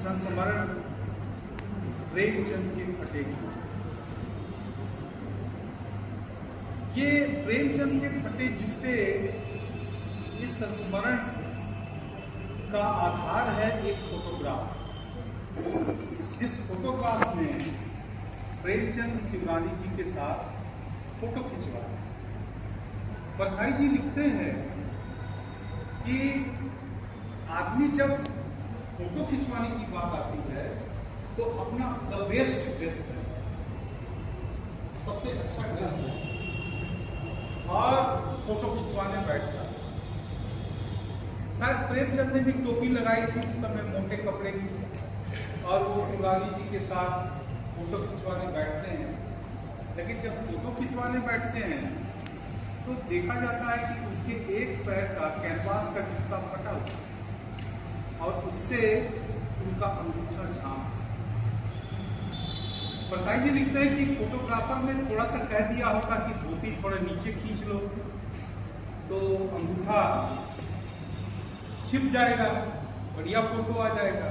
संस्मरण प्रेमचंद के फटे जूते। ये प्रेमचंद के फटे जूते इस संस्मरण का आधार है एक फोटोग्राफ, जिस फोटोग्राफ में प्रेमचंद शिवरानी जी के साथ फोटो खिंचवा। परसाई जी लिखते हैं कि आदमी जब फोटो खिंचवाने की बात आती है तो अपना द बेस्ट ड्रेस पहने, सबसे अच्छा ड्रेस पहने और फोटो खिंचवाने बैठता। शायद प्रेमचंद ने भी टोपी लगाई थी उस समय मोटे कपड़े की, और वो शिवरानी जी के साथ फोटो खिंचवाने बैठते हैं। लेकिन जब फोटो खिंचवाने बैठते हैं तो देखा जाता है कि उनके एक पैर का कैनवास का जूता फटा हुआ और उससे उनका अंगूठा झांक। परसाई जी लिखते हैं कि फोटोग्राफर ने थोड़ा सा कह दिया होगा कि धोती थोड़ा नीचे खींच लो तो अंगूठा छिप जाएगा, बढ़िया फोटो आ जाएगा।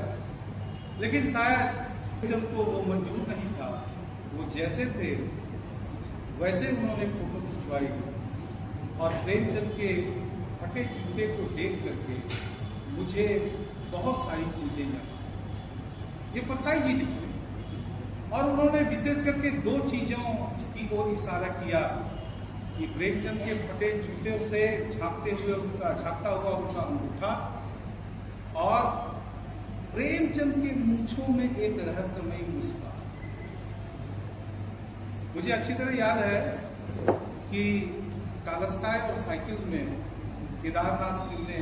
लेकिन शायद जब तो वो मंजूर नहीं था, वो जैसे थे वैसे उन्होंने फोटो खिंचवाई। और प्रेमचंद के फटे जूते को देख करके मुझे बहुत सारी चीजें याद। ये परसाई जी लिखे और उन्होंने विशेष करके दो चीजों की ओर इशारा किया कि प्रेमचंद के फटे जूते से झांकता हुआ उनका अंगूठा और प्रेमचंद के मूंछों में एक रहस्यमयी मुस्कान। मुझे अच्छी तरह याद है कि कालस्काय और साइकिल में केदारनाथ सिंह ने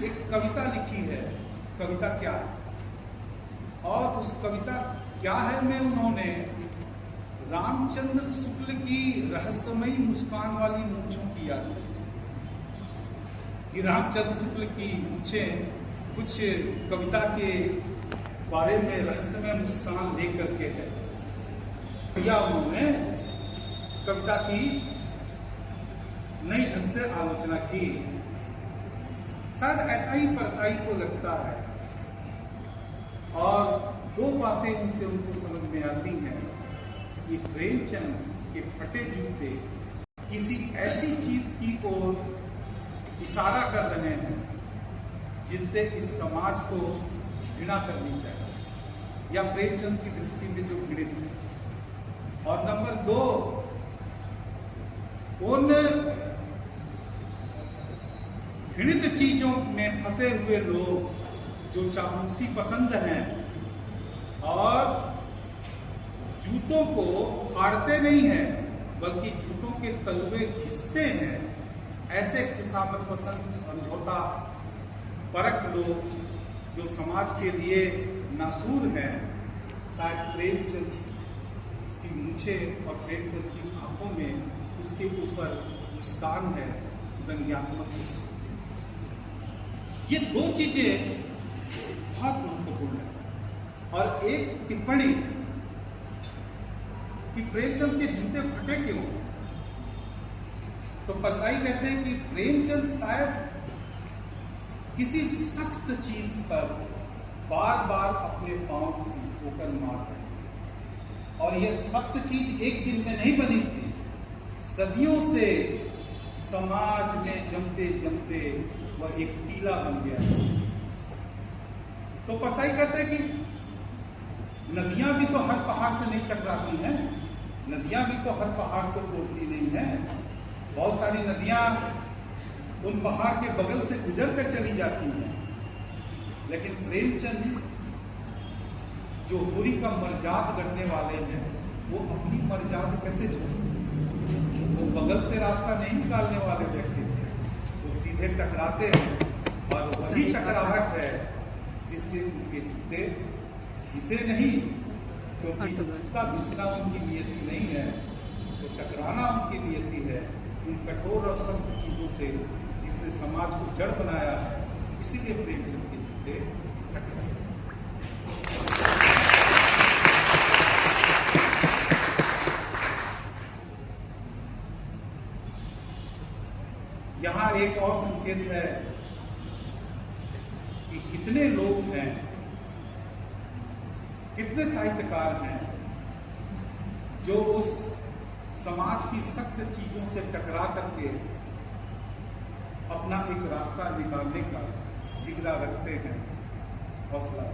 एक कविता लिखी है, कविता क्या है, और उस कविता क्या है में उन्होंने रामचंद्र शुक्ल की रहस्यमयी मुस्कान वाली मूंछों की याद की कि रामचंद्र शुक्ल की मूंछें कुछ कविता के बारे में रहस्यमय मुस्कान लेकर के है, या उन्होंने कविता की नई ढंग से आलोचना की। शायद ऐसा ही परसाई को लगता है। और दो बातें उनसे उनको समझ में आती हैं कि प्रेमचंद के फटे जूते किसी ऐसी चीज की ओर इशारा कर रहे हैं जिससे इस समाज को घृणा करनी चाहिए, या प्रेमचंद की दृष्टि में जो घृणित है। और नंबर दो, उन घृणित चीजों में फंसे हुए लोग जो चापलूसी पसंद हैं और जूतों को फाड़ते नहीं हैं बल्कि जूतों के तलवे घिसते हैं, ऐसे खुशामद पसंद समझौता परख लोग जो समाज के लिए नासूर हैं, शायद प्रेमचंद की मूंछें और प्रेमचंद की आंखों में उसके ऊपर मुस्कान है, व्यंग्यात्मक। ये दो चीजें बहुत महत्वपूर्ण है। और एक टिप्पणी कि प्रेमचंद के जूते फटे क्यों, तो परसाई कहते हैं कि प्रेमचंद शायद किसी सख्त चीज पर बार बार अपने पांव को ठोकर मार रहे हैं, और यह सख्त चीज एक दिन में नहीं बनी थी, सदियों से समाज में जमते जमते वह एक टीला बन गया। तो परसाई कहते हैं कि नदियां भी तो हर पहाड़ से नहीं टकराती हैं, नदियां भी तो हर पहाड़ को तोड़ती नहीं है। बहुत सारी नदियां उन पहाड़ के बगल से गुजर कर चली जाती हैं, लेकिन प्रेमचंद जो बुरी का मर्जाद गढ़ने वाले हैं, वो अपनी मर्जाद कैसे छोड़े? वो बगल से रास्ता नहीं निकालने वाले व्यक्ति थे, वो सीधे टकराते हैं, और वही टकराहट है जिससे उनके जूते घिसे नहीं, क्योंकि जूता घिसना उनकी नियति नहीं है, तो टकराना उनकी नियति है उन कठोर और सख्त चीजों से जिसने समाज को जड़ बनाया है। इसीलिए प्रेमचंद के जूते टकराए। यहाँ एक और संकेत है कि कितने लोग हैं, कितने साहित्यकार हैं जो उस समाज की सख्त चीजों से टकरा करके अपना एक रास्ता निकालने का जिगरा रखते हैं, हौसला।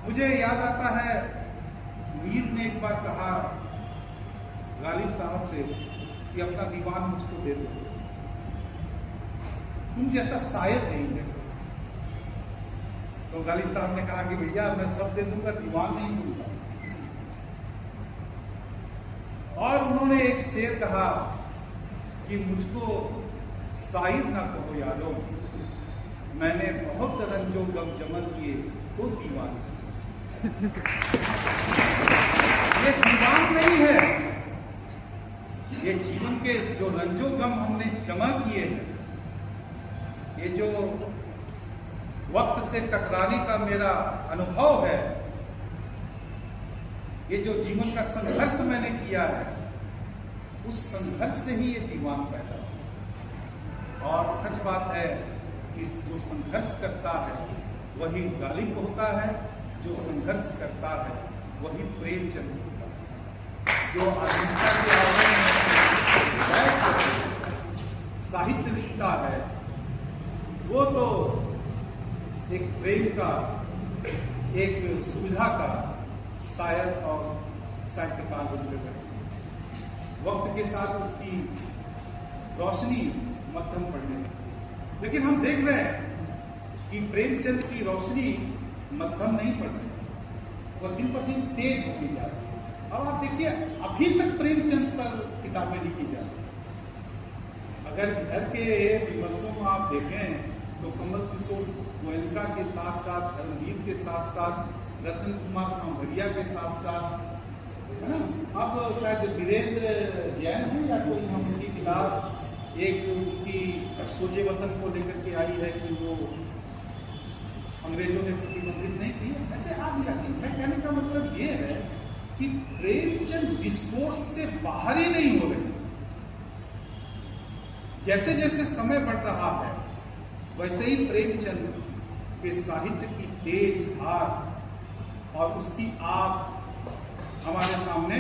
मुझे याद आता है मीर ने एक बार कहा गालिब साहब से कि अपना दीवान मुझको दे दो, तुम जैसा शायर नहीं है। तो गालिब साहब ने कहा कि भैया मैं सब दे दूंगा, दीवान नहीं दूंगा। और उन्होंने एक शेर कहा कि मुझको शायर ना कहो यारो, मैंने बहुत रंजो गम जमन किए तो दीवान। ये दीवान नहीं है, ये जीवन के जो रंजो गम हमने जमा किए हैं, ये जो वक्त से टकराने का मेरा अनुभव है, ये जो जीवन का संघर्ष मैंने किया है, उस संघर्ष से ही ये दीवान पैदा हुआ। और सच बात है कि जो संघर्ष करता है वही गालिब होता है, जो संघर्ष करता है वही प्रेमचंद होता है। जो आधुनिकता के आगे साहित्य लिखता है वो तो एक प्रेम का, एक सुविधा का शायर और साहित्यकार बनकर वक्त के साथ उसकी रोशनी मध्यम पड़ने लगी। लेकिन हम देख रहे हैं कि प्रेमचंद की रोशनी मध्यम नहीं पड़ रही, वह दिन पर दिन तेज होती जा रही है। और आप देखिए अभी तक प्रेमचंद पर किताबें लिखी जा रही है। अगर इधर के विमर्शों को आप देखें तो कमल किशोर गोयनका के साथ साथ, धर्मवीर के साथ साथ, रतन कुमार सांभरिया के साथ साथ, है ना, अब शायद वीरेंद्र जैन है या कोई हम उनकी किताब एक उनकी सोजे वतन को लेकर के आई है कि वो अंग्रेजों ने प्रतिबंधित नहीं की, ऐसे आ भी जाती है। मैं कहने का मतलब ये है कि प्रेमचंद डिस्कोर्स से बाहर ही नहीं हो रहे। जैसे जैसे समय बढ़ रहा है वैसे ही प्रेमचंद के साहित्य की तेज धार और उसकी आग हमारे सामने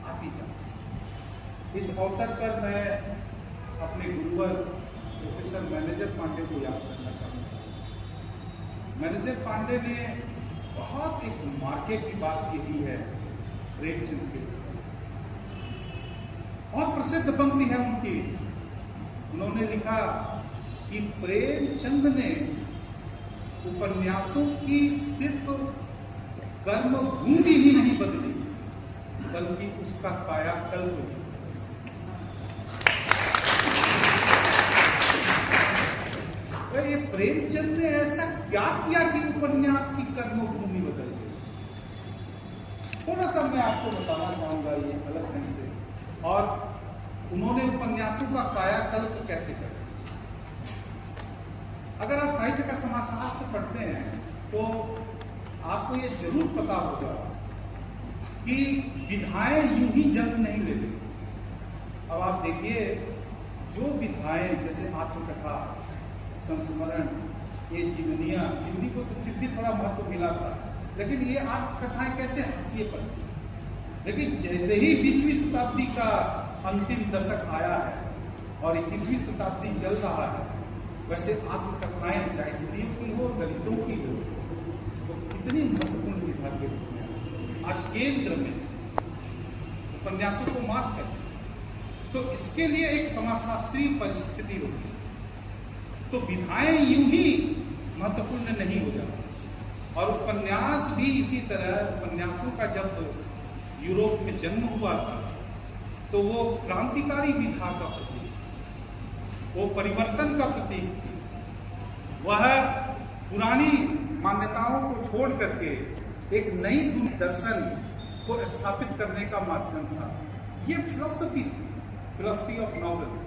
आती जाती। इस अवसर पर मैं अपने गुरुवर प्रोफेसर मैनेजर पांडे को याद करना चाहूंगा। मैनेजर पांडे ने बहुत एक मार्के की बात कही है प्रेमचंद के, बहुत प्रसिद्ध पंक्ति है उनकी। उन्होंने लिखा कि प्रेमचंद ने उपन्यासों की सिर्फ कर्म भूमि ही नहीं बदली बल्कि उसका कायाकल्प भी। तो ये प्रेमचंद ने ऐसा क्या किया कि उपन्यास की कर्म भूमि बदल गई? थोड़ा सा मैं आपको बताना चाहूंगा ये अलग ढंग से, और उन्होंने उपन्यासों का कायाकल्प कैसे किया। अगर आप साहित्य का समाजशास्त्र पढ़ते हैं तो आपको ये जरूर पता होगा कि विधाएं यूं ही जन्म नहीं लेती। अब आप देखिए जो विधाएं जैसे आत्मकथा, संस्मरण, ये जीवनी को तो फिर भी थोड़ा महत्व मिला था, लेकिन ये आत्मकथाएं कैसे हाशिए पर थी। लेकिन जैसे ही 20वीं शताब्दी का अंतिम दशक आया है और 21वीं शताब्दी चल रहा है, वैसे आत्मकथाएं चाहे स्त्रियों की हो, दलितों की हो, तो कितनी महत्वपूर्ण विधा के रूप में आज केंद्र में उपन्यासों को मार्क करते हैं। तो इसके लिए एक समाजशास्त्रीय परिस्थिति होती है। तो विधाएं यूं ही महत्वपूर्ण नहीं हो जाती, और उपन्यास भी इसी तरह। उपन्यासों का जब यूरोप में जन्म हुआ था तो वो क्रांतिकारी विधा का प्रतीक, वो परिवर्तन का प्रतीक थी। वह पुरानी मान्यताओं को छोड़ करके एक नई दर्शन को स्थापित करने का माध्यम था। ये फिलॉसफी थी, philosophy of novel.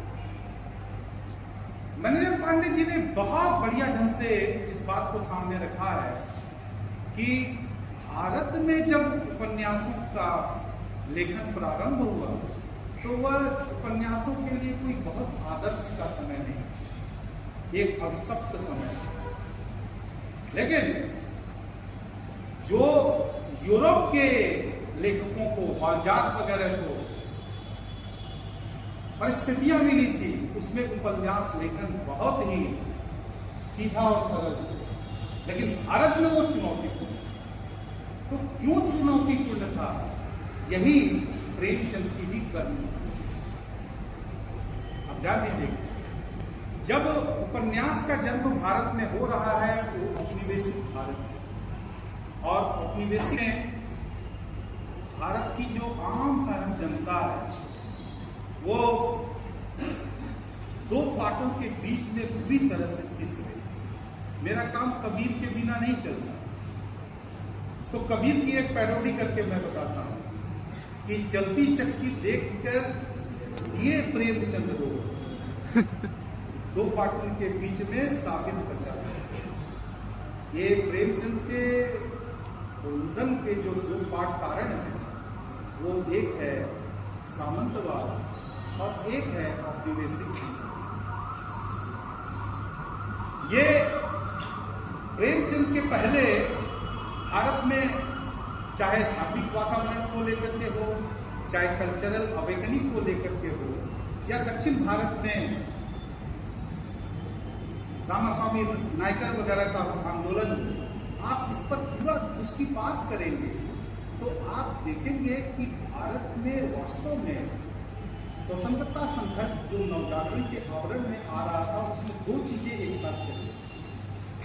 Manager Pandey ji ने बहुत बढ़िया ढंग से इस बात को सामने रखा है कि भारत में जब उपन्यासों का लेखन प्रारंभ हुआ तो वह उपन्यासों के लिए कोई बहुत आदर्श का समय नहीं। एक अभिशप्त समय। लेकिन जो यूरोप के लेखकों को, बालजाक वगैरह को परिस्थितियां मिली थी, उसमें उपन्यास लेखन बहुत ही सीधा और सरल, लेकिन भारत में वो चुनौतीपूर्ण। तो क्यों चुनौतीपूर्ण था? यही प्रेमचंद की भी करनी। अब ध्यान दीजिए, जब उपन्यास का जन्म भारत में हो रहा है तो औपनिवेशिक भारत है, और औपनिवेशिक में भारत की जो आम जनता है वो दो पार्टों के बीच में बुरी तरह से पिस गई। मेरा काम कबीर के बिना नहीं चलता, तो कबीर की एक पैरोडी करके मैं बताता हूं कि चलती चक्की देखकर ये प्रेमचंद रो, दो पार्टों के बीच में साबित बचा। ये प्रेमचंद के रुदन के जो दो पाठ कारण है, वो एक है सामंतवाद और एक है औपनिवेशिक। ये प्रेमचंद के पहले भारत में चाहे धार्मिक वातावरण को लेकर के हो, चाहे कल्चरल अवेकनिंग को लेकर के हो, या दक्षिण भारत में रामास्वामी नायकर वगैरह का आंदोलन, आप इस पर पूरा दृष्टिपात करेंगे तो आप देखेंगे कि भारत में वास्तव में स्वतंत्रता संघर्ष जो नवजागरण के आवरण में आ रहा था, उसमें दो चीजें एक साथ चली।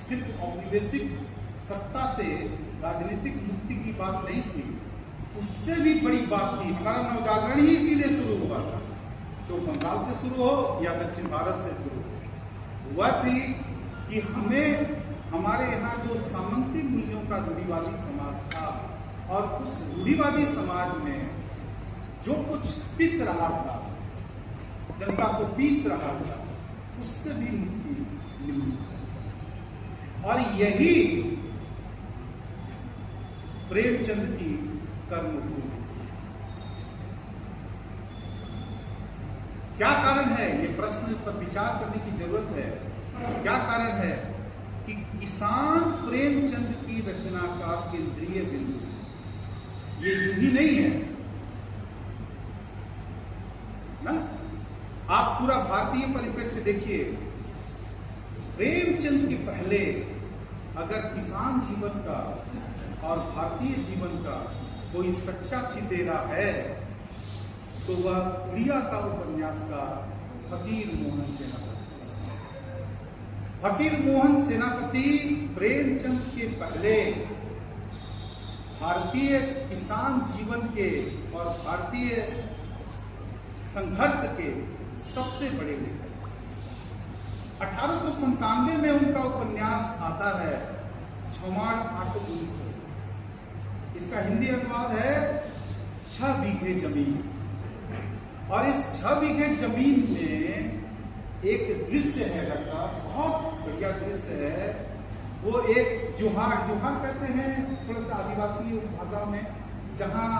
सिर्फ औपनिवेशिक सत्ता से राजनीतिक मुक्ति की बात नहीं थी, उससे भी बड़ी बात थी। हमारा नवजागरण ही इसीलिए शुरू हुआ था, जो बंगाल से शुरू हो या दक्षिण भारत से शुरू हो, वह थी कि हमें हमारे यहाँ जो सामंती मूल्यों का रूढ़िवादी समाज था, और उस रूढ़िवादी समाज में जो कुछ पिस रहा था, जनता को पीस रहा था, उससे भी मुक्ति मिलनी चाहिए। और यही प्रेमचंद की कर्मभूमि। क्या कारण है? ये प्रश्न पर विचार करने की जरूरत है। क्या कारण है कि किसान प्रेमचंद की रचना का केंद्रीय बिंदु ये यूं ही नहीं है ना। आप पूरा भारतीय परिप्रेक्ष्य देखिए, प्रेमचंद के पहले अगर किसान जीवन का और भारतीय जीवन का कोई सच्चा चितेरा है तो वह उड़िया का उपन्यासकार फकीर मोहन सेनापति। फकीर मोहन सेनापति प्रेमचंद के पहले भारतीय किसान जीवन के और भारतीय संघर्ष के सबसे बड़े लेखक। 1897 में उनका उपन्यास आता है छमाड़ आटो। इसका हिंदी अनुवाद है 6 बीघे जमीन। और इस 6 बीघे जमीन में एक दृश्य है, बहुत बढ़िया दृश्य है। वो एक जुहाड़ कहते हैं थोड़ा सा आदिवासी भाषा में, जहाँ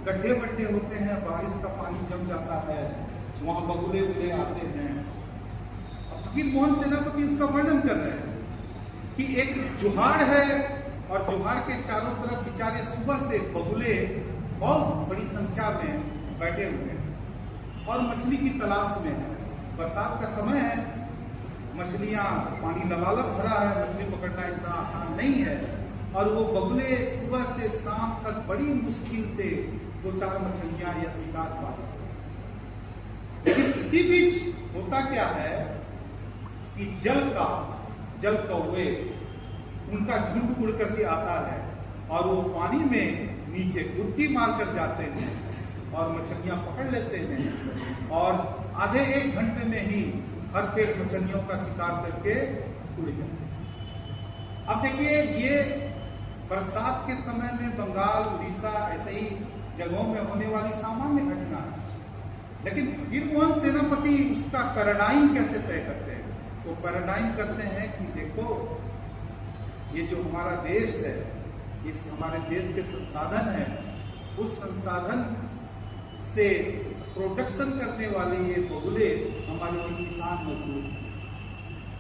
गड्ढे बड्ढे होते हैं, बारिश का पानी जम जाता है, वहां बगुले उगले आते हैं। फकीर मोहन सेनापति उसका वर्णन कर रहे हैं कि एक जुहाड़ है और जुहाड़ के चारों तरफ बेचारे सुबह से बगुले बहुत बड़ी संख्या में बैठे हुए हैं और मछली की तलाश में है। बरसात का समय है, मछलियां, पानी लबालब भरा है, मछली पकड़ना इतना आसान नहीं है, और वो बगुले सुबह से शाम तक बड़ी मुश्किल से 2-4 मछलियां या शिकार पाते हैं। लेकिन इसी बीच होता क्या है कि जल कौवे उनका झुंड उड़ करके आता है और वो पानी में नीचे डुबकी मार कर जाते हैं और मछलियां पकड़ लेते हैं, और आधे 1 घंटे में ही हर पेट मछलियों का शिकार करके उड़ जाते हैं। अब देखिए, ये बरसात के समय में बंगाल, उड़ीसा ऐसे ही जगहों में होने वाली सामान्य घटना है। लेकिन फकीर मोहन सेनापति उसका पैराडाइम कैसे तय करते हैं? तो पैराडाइम करते हैं कि देखो, ये जो हमारा देश है, इस हमारे देश के संसाधन है, उस संसाधन से प्रोडक्शन करने वाले ये बगुले हमारे लिए किसान मजदूर हैं।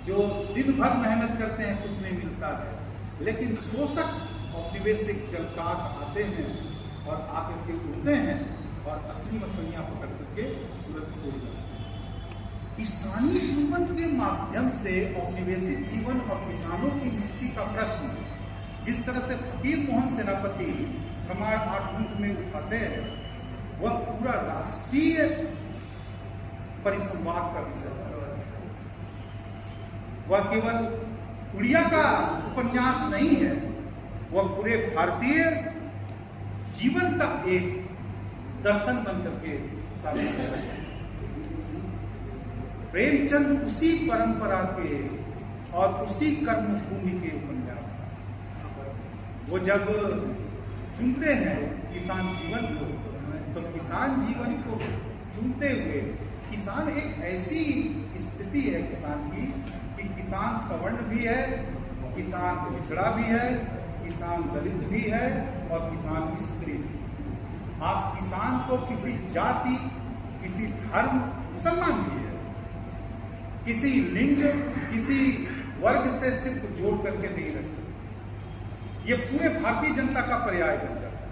जो दिन भर मेहनत करते हैं कुछ नहीं मिलता है, लेकिन शोषक औपनिवेशिक जलकार आते हैं और आकर के उड़ते हैं और असली मछलियां पकड़ करके तुरंत उड़ जाते हैं। किसानी जीवन के माध्यम से औपनिवेशिक जीवन और किसानों की मुक्ति का प्रश्न जिस तरह से फकीर मोहन सेनापति क्षमा 8 अंक में उठाते हैं, वह पूरा राष्ट्रीय परिसंवाद का विषय है। वह केवल उड़िया का उपन्यास नहीं है, वह पूरे भारतीय जीवन का एक दर्शन बनकर के सामने है। प्रेमचंद उसी परंपरा के और उसी कर्मभूमि के उपन्यास है। वो जब चुनते हैं किसान जीवन को, तो किसान जीवन को चुनते हुए किसान एक ऐसी स्थिति है किसान की कि किसान सवर्ण भी है, किसान पिछड़ा भी है, किसान दलित भी है और किसान स्त्री भी। आप किसान को किसी जाति, किसी धर्म, मुसलमान भी है, किसी लिंग, किसी वर्ग से सिर्फ जोड़ करके नहीं रख सकते। ये पूरे भारतीय जनता का पर्याय बन जाता है।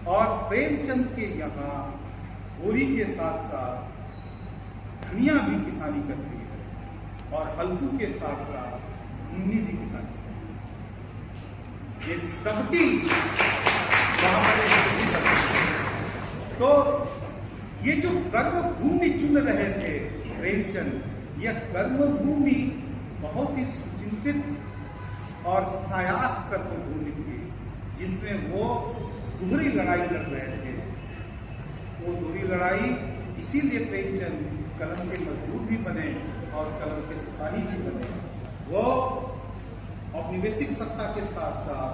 और प्रेमचंद के यहाँ होली के साथ साथ धनिया भी किसानी करती है और हल्कू के साथ साथ मुन्नी भी किसानी करती है। ये सबकी वहां पर तो ये जो कर्मभूमि चुन रहे थे प्रेमचंद, यह कर्मभूमि बहुत ही सुचिंतित और सायास कर्मभूमि थी, जिसमें वो दोहरी लड़ाई लड़ रहे थे। वो दोहरी लड़ाई इसीलिए प्रेमचंद कलम के मजदूर भी बने और कलम के सिपाही भी बने। वो औपनिवेशिक सत्ता के साथ साथ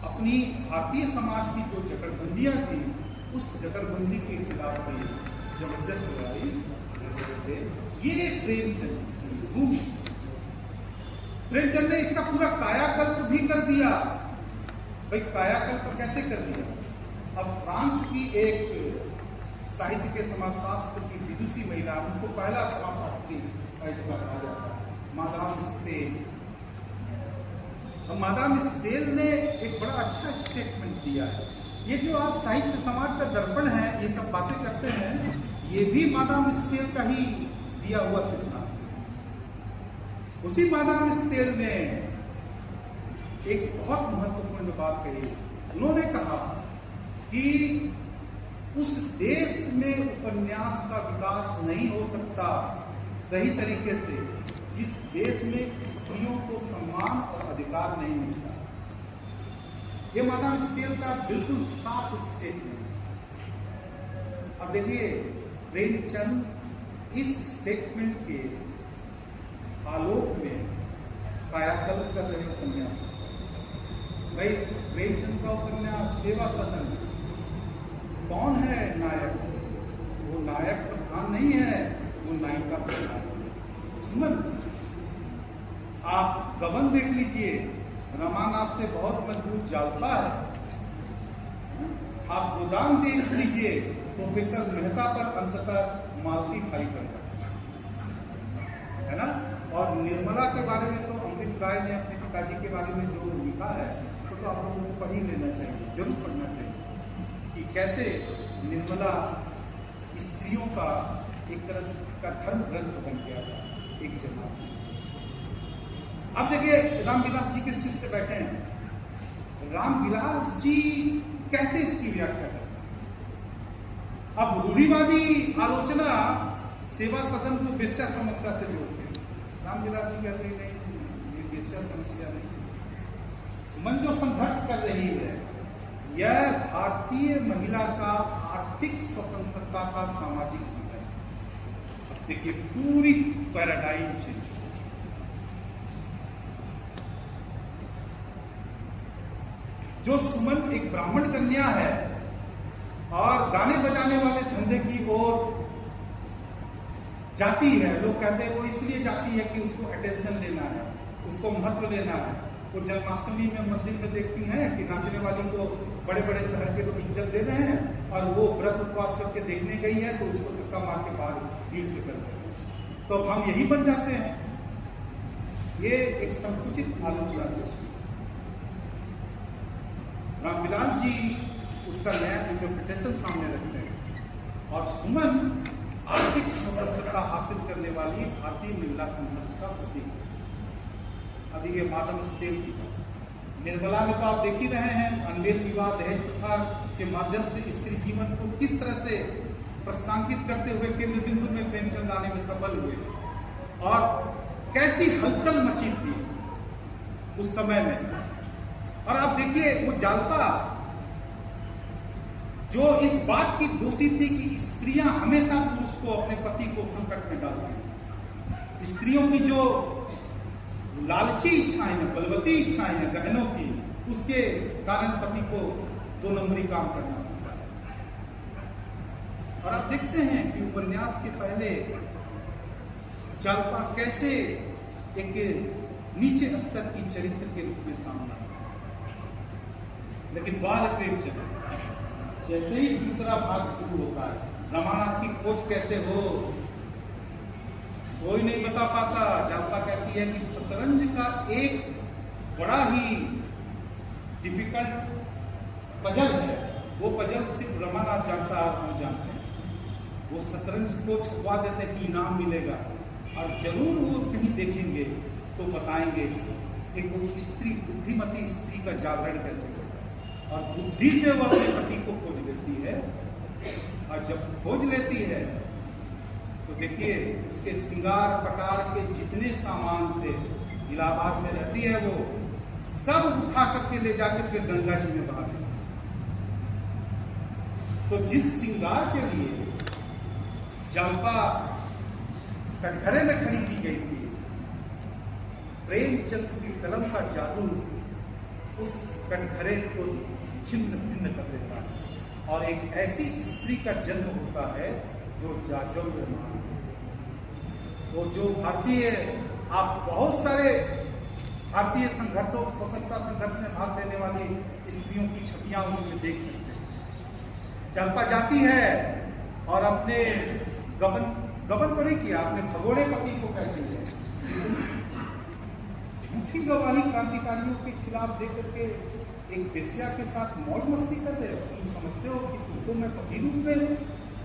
अपनी भारतीय समाज की जो जकड़बंदियां थी, उस जकड़बंदी के खिलाफ भी जबरदस्त लड़ाई लड़ रहे थे। ये प्रेमचंद की भूमि। प्रेमचंद ने इसका पूरा कायाकल्प भी कर दिया। भाई कायाकल्प कैसे कर दिया? अब फ्रांस की एक साहित्य के समाजशास्त्र की विदुषी महिला, उनको पहला समाजशास्त्री साहित्य का कहा जाता है, मादाम स्टेल। मादाम स्टेल ने एक बड़ा अच्छा स्टेटमेंट दिया है। ये जो आप साहित्य समाज का दर्पण है, ये सब बातें करते हैं, ये भी मादाम स्टेल का ही दिया हुआ सिद्धांत। उसी मादाम स्टेल ने एक बहुत महत्वपूर्ण बात कही। उन्होंने कहा कि उस देश में उपन्यास का विकास नहीं हो सकता सही तरीके से जिस देश में स्त्रियों को सम्मान और अधिकार नहीं मिलता। ये मादाम स्टेल का बिल्कुल साफ स्टेटमेंट। अब देखिए प्रेमचंद इस स्टेटमेंट के आलोक में कायाकल्प कर रहे उपन्यास। भाई प्रेमचंद का उपन्यास सेवा सदन, कौन है नायक? वो नायक प्रधान नहीं है, वो नायिका प्रधान है, सुमन। आप गबन देख लीजिए, रमानाथ से बहुत मजबूत जालता है। आप गोदाम देख लीजिए, प्रोफेसर मेहता पर अंततः मालती खाली पड़ जाती है ना। और निर्मला के बारे में तो अमृत राय ने अपने पिताजी के बारे में जो लिखा है, तो आप लोगों को पढ़ ही लेना चाहिए, जरूर पढ़ना चाहिए कि कैसे निर्मला स्त्रियों का एक तरह का धर्म ग्रंथ बन गया था एक जगह। अब देखिए रामविलास जी के शिष्य बैठे हैं, रामविलास जी कैसे इसकी व्याख्या करते हैं? अब रूढ़िवादी आलोचना सेवा सदन को वेश्या समस्या से जोड़ते हैं। रामविलास जी कहते हैं नहीं, ये वेश्या समस्या नहीं। सुमन जो संघर्ष कर रही है, यह भारतीय महिला का आर्थिक स्वतंत्रता का सामाजिक संघर्ष है। अब देखिए पूरी पैराडाइम चेंज। जो सुमन एक ब्राह्मण कन्या है और गाने बजाने वाले धंधे की ओर जाती है, लोग कहते हैं वो इसलिए जाती है कि उसको अटेंशन लेना है, उसको महत्व लेना है। वो जन्माष्टमी में मंदिर में देखती हैं कि नाचने वाली को बड़े बड़े शहर के लोग इज्जत दे रहे हैं, और वो व्रत उपवास करके देखने गई है तो उसको धक्का मार के बाहर भीड़ से कर रहे हैं। तो हम यही बन जाते हैं। ये एक संकुचित आलोचना थी। रामविलास जी उसका नया इंटरप्रिटेशन सामने रखते हैं और सुमन आर्थिक स्वतंत्रता हासिल करने वाली भारतीय महिला संघर्ष का प्रतीक है। अभी ये माधव स्टेल की निर्मला में तो आप देख ही रहे हैं, अनवेल विवाह दहेज प्रथा के माध्यम से स्त्री जीवन को किस तरह से प्रस्तावित करते हुए केंद्र बिंदु में प्रेमचंद आने में सफल हुए और कैसी हलचल मची थी उस समय में। और आप देखिए वो जालपा जो इस बात की दोषी थी कि स्त्रियां हमेशा पुरुष को, अपने पति को संकट में डालती हैं। स्त्रियों की जो लालची इच्छाएं हैं, बलवती इच्छाएं हैं गहनों की, उसके कारण पति को 2 नंबरी काम करना पड़ता है। और आप देखते हैं कि उपन्यास के पहले जालपा कैसे एक नीचे स्तर की चरित्र के रूप में सामने आई, लेकिन बाल प्रेमचंद जैसे ही दूसरा भाग शुरू होता है, रमानाथ की खोज कैसे हो कोई नहीं बता पाता। जालपा कहती है कि शतरंज का एक बड़ा ही डिफिकल्ट पजल है, वो पजल सिर्फ रमानाथ जानता है, हम जानते हैं। वो शतरंज को छुपवा देते हैं कि इनाम मिलेगा और जरूर वो कहीं देखेंगे तो बताएंगे कि वो स्त्री, बुद्धिमती स्त्री का जागरण कैसे होता है। और बुद्धि से वो अपने पति को खोज लेती है और जब खोज लेती है तो देखिए उसके श्रृंगार पटार के जितने सामान थे, इलाहाबाद में रहती है, वो सब उठा करके ले जाकर के गंगा जी में बहा देती। तो जिस श्रृंगार के लिए जालपा कटघरे में खड़ी की गई थी, प्रेमचंद की कलम का जादू उस कटघरे को छिन्न भिन्न कर देता है और एक ऐसी स्त्री का जन्म होता है जो जाजल्यमान। वो जो भारतीय, आप बहुत सारे भारतीय संघर्षों, स्वतंत्रता संघर्ष में भाग लेने वाली स्त्रियों की छवियां उसमें देख सकते हैं। जालपा जाती है और अपने गबन तो नहीं किया, अपने भगोड़े पति को कहती है, झूठी गवाही क्रांतिकारियों के खिलाफ दे करके एक बेस्या के साथ मौज मस्ती कर रहे हो। तुम समझते हो कि तुमको मैं पति रूप में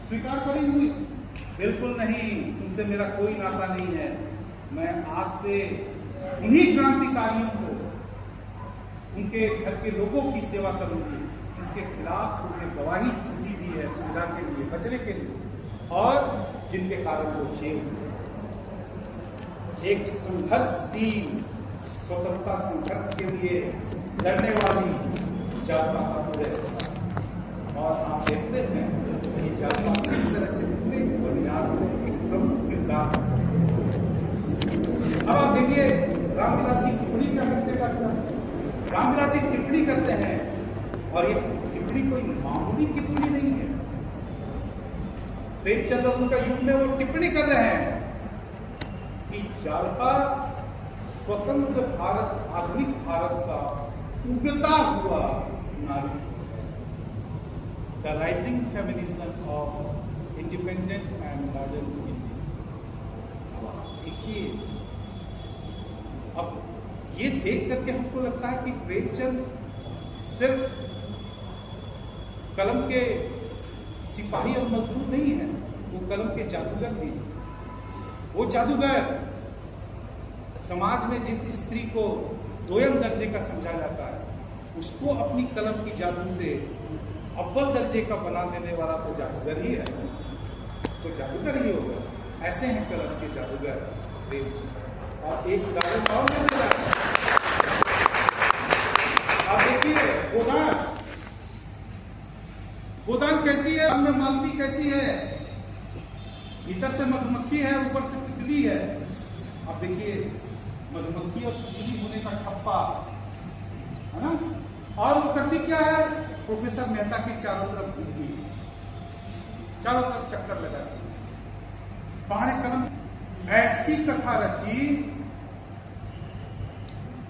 स्वीकार करी हुई? बिल्कुल नहीं, तुमसे मेरा कोई नाता नहीं है। मैं आज से उन्हीं क्रांतिकारियों को, उनके घर के लोगों की सेवा करूंगी जिसके खिलाफ तुमने गवाही झूठी दी है सुविधा के लिए, बचने के लिए, और जिनके कारण वो जेल हुए। एक संघर्षशील, स्वतंत्रता संघर्ष के लिए लड़ने वाली जालपा का है। और आप देखते हैं कि जालपा किस तरह से पूरे उपन्यास में एक प्रमुख किरदार। अब आप देखिए रामविलास जी टिप्पणी क्या करते हैं। रामविलास जी टिप्पणी करते हैं और ये टिप्पणी कोई मामूली टिप्पणी नहीं है। प्रेमचंद उनका युग में वो टिप्पणी कर रहे हैं कि जालपा स्वतंत्र भारत, आधुनिक भारत का उगता हुआ नारी, the rising feminism of independent and modern India. देखिए अब ये देख करके हमको लगता है कि प्रेमचंद सिर्फ कलम के सिपाही और मजदूर नहीं है, वो कलम के जादूगर भी। वो जादूगर समाज में जिस स्त्री को दोयम दर्जे का समझा जाता है, उसको अपनी कलम की जादू से अव्वल दर्जे का बना देने वाला तो जादूगर ही है, तो जादूगर ही होगा। ऐसे हैं कलम के जादूगर प्रेमचंद। और एक उदाहरण और देना चाहता हूं, आप देखिए गोदान कैसी है, हमने मालती कैसी है, भीतर से मधुमक्खी है, ऊपर से तितली है। आप देखिए मधुमक्खी और तितली होने का ठप्पा है ना। और वो करती क्या है, प्रोफेसर मेहता के चारों तरफ घूमती, चारों तरफ चक्कर लगाती। बाहर कलम ऐसी कथा रची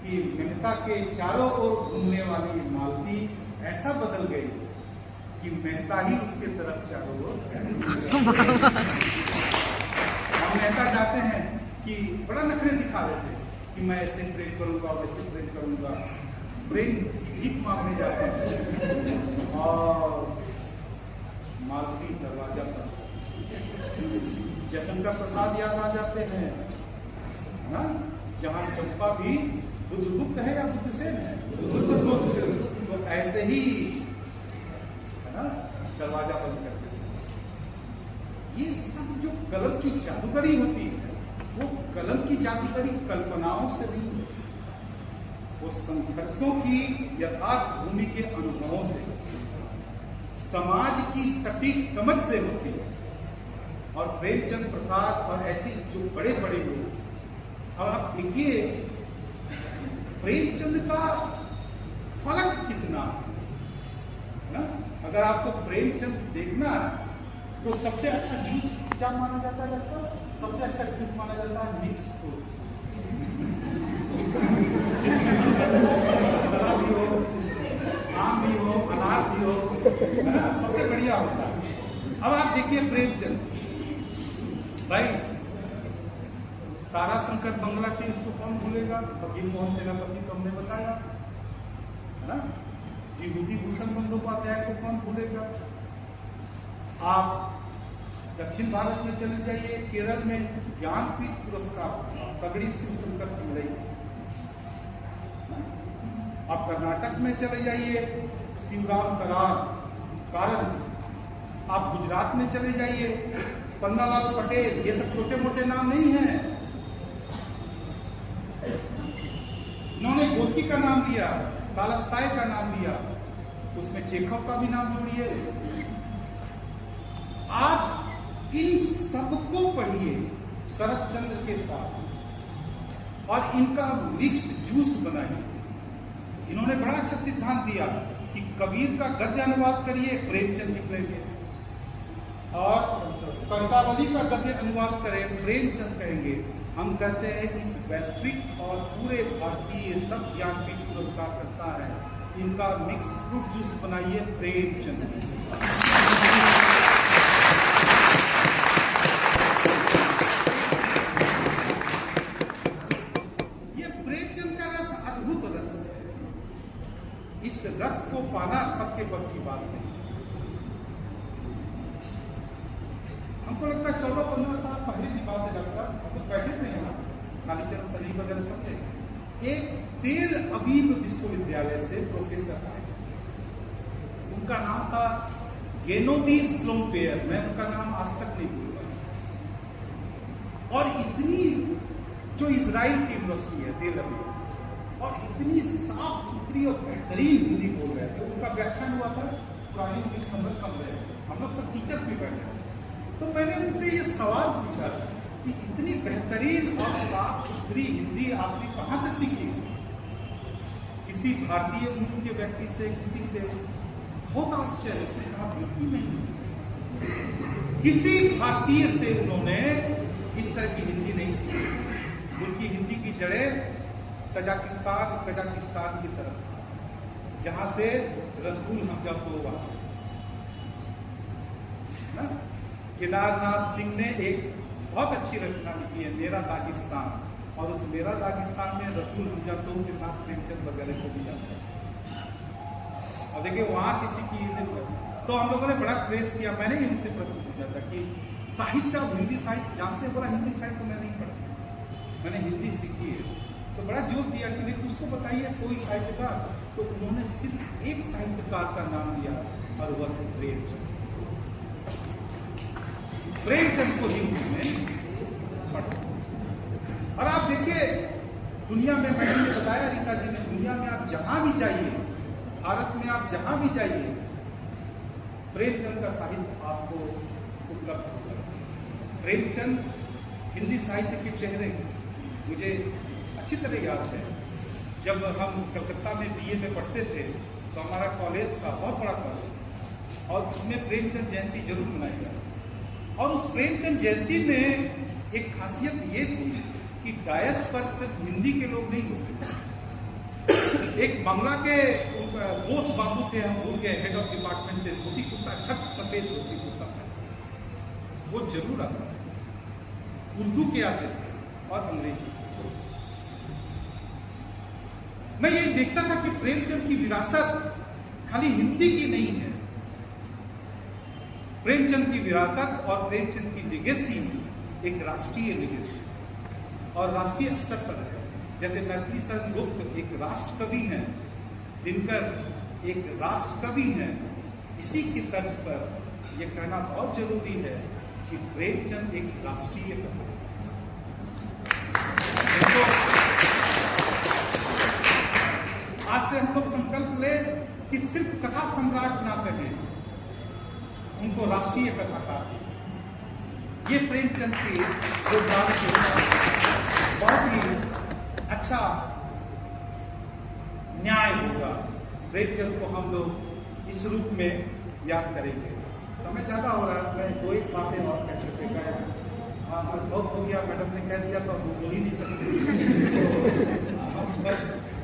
कि मेहता के चारों ओर घूमने वाली मालती ऐसा बदल गई कि मेहता ही उसके तरफ चारों ओर। हम मेहता जाते हैं कि बड़ा नखरे दिखा देते हैं कि मैं ऐसे प्रेम करूंगा, वैसे प्रेम करूंगा, प्रेम भीख मांगने जाते हैं और मालती दरवाजा पर जयशंकर प्रसाद याद आ जाते हैं ना, जहां चंपा भी बुद्धगुप्त है या बुद्धसेन है, बुद्धगुप्त, तो ऐसे ही है ना दरवाजा बंद करते हैं। ये सब जो कलम की जादूगरी होती है, वो कलम की जादूगरी कल्पनाओं से नहीं है, वो संघर्षों की यथार्थ भूमि के अनुभवों से, समाज की सटीक समझ से होती है। और प्रेमचंद प्रसाद और ऐसे जो बड़े बड़े लोग, अब आप देखिए प्रेमचंद का फलक कितना है। अगर आपको प्रेमचंद देखना है तो सबसे अच्छा जूस क्या माना जाता है सर? सबसे अच्छा जूस माना जाता है मिक्स फ्रूट, भी हो, आम भी हो, अनार भी हो, सबसे बढ़िया होता है। अब आप देखिए प्रेमचंद भाई, ताराशंकर बंगला की उसको कौन भूलेगा? फकीर मोहन सेनापति को हमने बताया है ना, विभूति भूषण बंदोपाध्याय को कौन भूलेगा? आप दक्षिण भारत में चले जाइए, केरल में ज्ञानपीठ पुरस्कार तगड़ी शिवशंकर पिल्लई, आप कर्नाटक में चले जाइए शिवराम कारण, आप गुजरात में चले जाइए पन्नालाल पटेल, ये सब छोटे मोटे नाम नहीं हैं। इन्होंने गोर्की का नाम लिया, तालस्ताय का नाम लिया, उसमें चेखव का भी नाम जोड़िए। आप इन सबको पढ़िए शरद चंद्र के साथ और इनका मिक्स्ड जूस बनाइए। इन्होंने बड़ा अच्छा सिद्धांत दिया कि कबीर का गद्य अनुवाद करिए, प्रेमचंद निकलेंगे, और कर्तावली का गद्य अनुवाद करें, प्रेमचंद कहेंगे। हम कहते हैं इस वैश्विक और पूरे भारतीय सब ज्ञानपीठ पुरस्कार करता है, इनका मिक्स फ्रूट जूस बनाइए, प्रेमचंद। ये प्रेमचंद का रस अद्भुत रस है, इस रस को पाना सबके बस की बात नहीं। हमको लगता है 14-15 साल पहले की बात है डॉक्टर साहब, हम तो बैठे थे यहाँ कालीचरण सलीम वगैरह समझे, एक तेल अबीब विश्वविद्यालय से प्रोफेसर आए, उनका नाम था गेनोदी स्लोम्पेयर, मैं उनका नाम आज तक नहीं भूलूंगा। और इतनी जो इजराइल की यूनिवर्सिटी है तेल अबीब, और इतनी साफ सुथरी और बेहतरीन हिंदी बोल रहे थे। उनका व्याख्यान हुआ था पुरानी इंग्लिश समझ कम रहे, हम लोग सब टीचर्स भी बैठे थे। तो मैंने उनसे ये सवाल पूछा कि इतनी बेहतरीन और साफ सुथरी हिंदी आपने कहाँ से सीखी? किसी भारतीय मूल के व्यक्ति से, किसी से? बहुत आश्चर्य। उसने कहा बिल्कुल नहीं, किसी भारतीय से उन्होंने इस तरह की हिंदी नहीं सीखी। उनकी हिंदी की जड़ें कजाकिस्तान की तरफ, जहां से रसूल हमजा तो हुआ। केदारनाथ सिंह ने एक बहुत अच्छी रचना लिखी है, मेरा दागिस्तान, और उस मेरा दागिस्तान में रसूल हमजा तो के साथ प्रेमचंद वगैरह को भी जाता है। और देखिए वहां किसी की तो हम लोगों ने बड़ा प्रेस किया। मैंने इनसे प्रश्न पूछा था कि साहित्य, हिंदी साहित्य जानते हो? बोला हिंदी साहित्य मैं नहीं पढ़ा, मैंने हिंदी सीखी है। तो बड़ा जोर दिया कि नहीं उसको बताइए कोई साहित्यकार। तो उन्होंने सिर्फ एक साहित्यकार का नाम लिया और वह प्रेमचंद। प्रेमचंद को हिंदी में पढ़ो। और आप देखिए दुनिया में, मैंने बताया रीता जी ने, दुनिया में आप जहां भी जाइए, भारत में आप जहां भी जाइए, प्रेमचंद का साहित्य आपको उपलब्ध होगा। प्रेमचंद हिंदी साहित्य के चेहरे मुझे अच्छी तरह याद है। जब हम कलकत्ता में बीए में पढ़ते थे तो हमारा कॉलेज था, बहुत बड़ा कॉलेज, और उसमें प्रेमचंद जयंती जरूर मनाई जाती। और उस प्रेमचंद जयंती में एक खासियत ये थी कि डायस पर सिर्फ हिंदी के लोग नहीं होते। एक बांग्ला के बोस बाबू थे, हम भूल गए, हेड ऑफ डिपार्टमेंट थे, धोती कुर्ता, छत सफेद धोती कुर्ता था, वो जरूर आता था। उर्दू के आते थे और अंग्रेजी। मैं ये देखता था कि प्रेमचंद की विरासत खाली हिंदी की नहीं है। प्रेमचंद की विरासत और प्रेमचंद की लेगेसी एक राष्ट्रीय लेगेसी और राष्ट्रीय स्तर पर है। जैसे मैथिली शरण गुप्त एक राष्ट्र कवि हैं, दिनकर एक राष्ट्र कवि हैं, इसी की तर्ज पर यह कहना बहुत जरूरी है कि प्रेमचंद एक राष्ट्रीय कवि है। आज से हम लोग संकल्प ले कि सिर्फ कथा सम्राट ना कहें, उनको राष्ट्रीय कथाकार। ये प्रेमचंद के योगदान के बहुत ही अच्छा न्याय होगा। प्रेमचंद को हम लोग इस रूप में याद करेंगे। समय ज्यादा हो रहा है, मैं दो एक बातें और कह सकते गए। बहुत हो गया, मैडम ने कह दिया तो हम बोल ही नहीं सकते। हम बस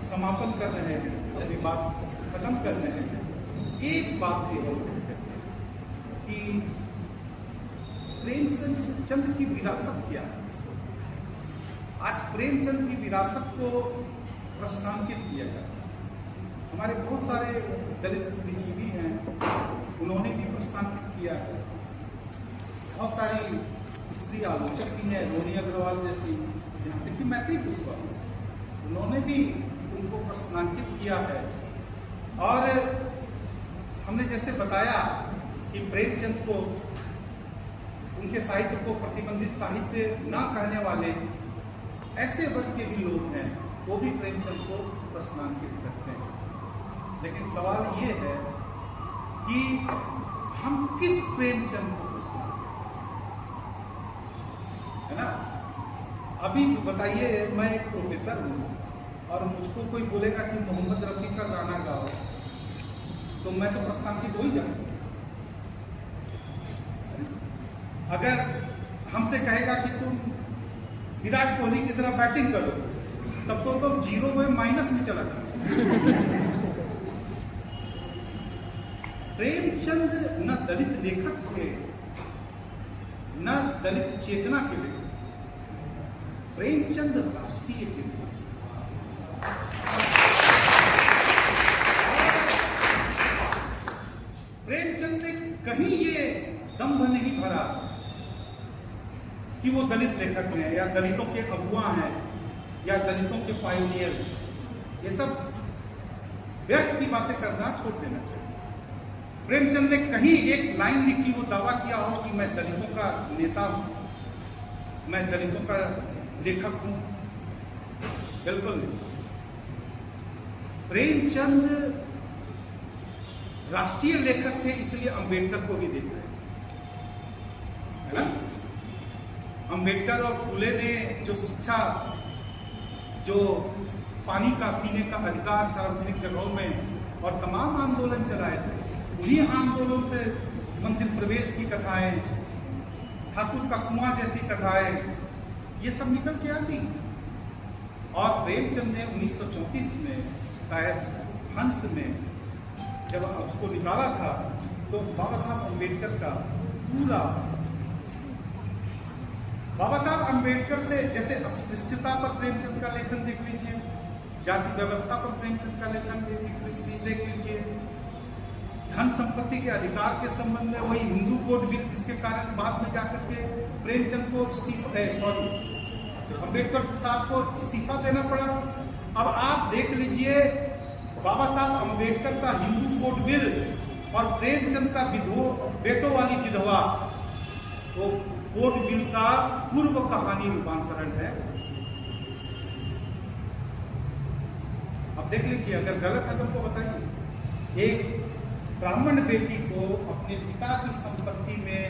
समापन कर रहे हैं, अपनी बात खत्म कर रहे हैं। एक बात केवल कि प्रेमचंद की विरासत क्या है। आज प्रेमचंद की विरासत को प्रश्नांकित किया गया। हमारे बहुत सारे दलित बुद्धिजीवी हैं, उन्होंने भी प्रश्नांकित किया है। बहुत सारी स्त्री आलोचक भी हैं, रोनी अग्रवाल जैसी, यहाँ तक कि मैत्री पुष्पा, उन्होंने भी उनको प्रश्नांकित किया है। और हमने जैसे बताया कि प्रेमचंद को, उनके साहित्य को प्रतिबंधित साहित्य ना कहने वाले ऐसे वर्ग के भी लोग हैं, वो भी प्रेमचंद को प्रश्नांकित करते हैं। लेकिन सवाल ये है कि हम किस प्रेमचंद को प्रश्नांकित, है ना। अभी बताइए, मैं एक प्रोफेसर हूँ और मुझको कोई बोलेगा कि मोहम्मद रफी का गाना गाओ, तो मैं तो प्रश्नांकित हो ही जाऊंगा। अगर हमसे कहेगा कि तुम विराट कोहली की तरह बैटिंग करो, तब तो तुम जीरो में माइनस में चला जाओ। प्रेमचंद न दलित लेखक थे, न दलित चेतना के लेखक। प्रेमचंद राष्ट्रीय चेतना। प्रेमचंद ने कहीं ये दम्भ नहीं भरा कि वो दलित लेखक हैं या दलितों के अगुआ हैं या दलितों के पायोनियर। ये सब व्यर्थ की बातें करना छोड़ देना चाहिए। प्रेमचंद ने कहीं एक लाइन लिखी हो, दावा किया हो कि मैं दलितों का नेता हूं, मैं दलितों का लेखक हूं, बिल्कुल नहीं। प्रेमचंद राष्ट्रीय लेखक थे, इसलिए अंबेडकर को भी देख रहे हैं, है ना। अंबेडकर और फुले ने जो शिक्षा, जो पानी का पीने का अधिकार सार्वजनिक जगहों में और तमाम आंदोलन चलाए थे, उन्हीं आंदोलन से मंदिर प्रवेश की कथाएं, ठाकुर का कुआं जैसी कथाएं, ये सब निकल के आती। और प्रेमचंद ने 1934 में शायद हंस में जब उसको निकाला था, तो बाबा साहब अम्बेडकर का पूरा, बाबा साहब अम्बेडकर से जैसे अस्पृश्यता पर प्रेमचंद का लेखन देख लीजिए, जाति व्यवस्था पर प्रेमचंद का लेखन देख लीजिए, धन संपत्ति के अधिकार के संबंध में वही हिंदू कोड बिल, जिसके कारण बाद में जाकर के प्रेमचंद को अम्बेडकर साहब को इस्तीफा देना पड़ा। अब आप देख लीजिए, बाबा साहब अम्बेडकर का हिंदू कोड बिल और प्रेमचंद का बेटों वाली विधवा, वो कोड बिल का पूर्व कहानी रूपांतरण है। अब देख लीजिए, अगर गलत है तो हमको बताइए। एक ब्राह्मण बेटी को अपने पिता की संपत्ति में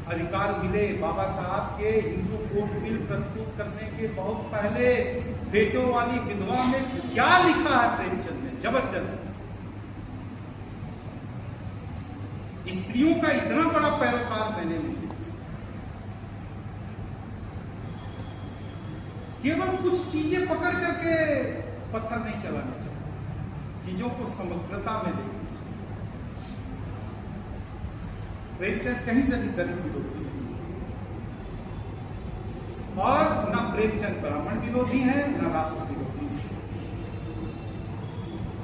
अधिकार मिले, बाबा साहब के हिंदू कोड बिल प्रस्तुत करने के बहुत पहले बेटों वाली विधवा में क्या लिखा है प्रेमचंद ने, जबरदस्त। स्त्रियों का इतना बड़ा पैरोकार मैंने नहीं देखा। केवल कुछ चीजें पकड़ करके पत्थर नहीं चलाने चाहिए, चीजों को समग्रता में देखना। प्रेमचंद कहीं से भी दलित विरोधी नहीं, और न प्रेमचंद ब्राह्मण विरोधी है, न राष्ट्र विरोधी है।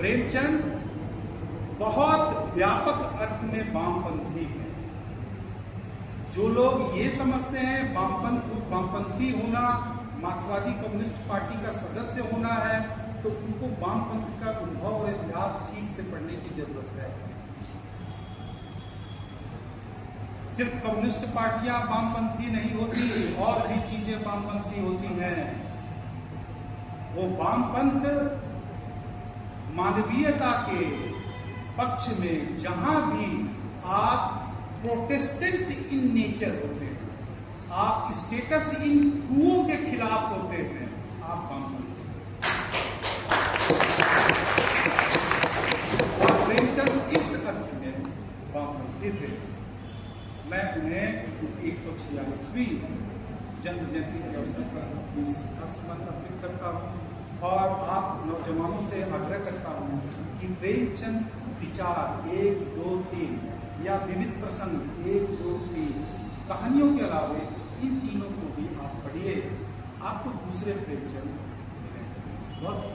प्रेमचंद बहुत व्यापक अर्थ में वामपंथी है। जो लोग ये समझते हैं वामपंथी होना मार्क्सवादी कम्युनिस्ट पार्टी का सदस्य होना है, तो उनको वामपंथ का अनुभव और इतिहास ठीक से पढ़ने की जरूरत है। सिर्फ कम्युनिस्ट पार्टियां वामपंथी नहीं होती, और भी चीजें वामपंथी होती हैं। वो वामपंथ मानवीयता के पक्ष में जहां भी आप प्रोटेस्टेंट इन नेचर होते हैं, आप स्टेटस इन क्वो के खिलाफ होते हैं, आप वामपंथी। और प्रेमचंद इस अर्थ में वामपंथी थे। मैं उन्हें 146वीं जन्म जयंती के अवसर पर अपनी श्रद्धासुमन अर्पित करता हूँ और आप नौजवानों से आग्रह करता हूँ कि प्रेमचंद विचार 1, 2, 3 या विविध प्रसंग 1, 2, 3 कहानियों के अलावे इन तीनों को भी आप पढ़िए, आपको दूसरे प्रेमचंद बहुत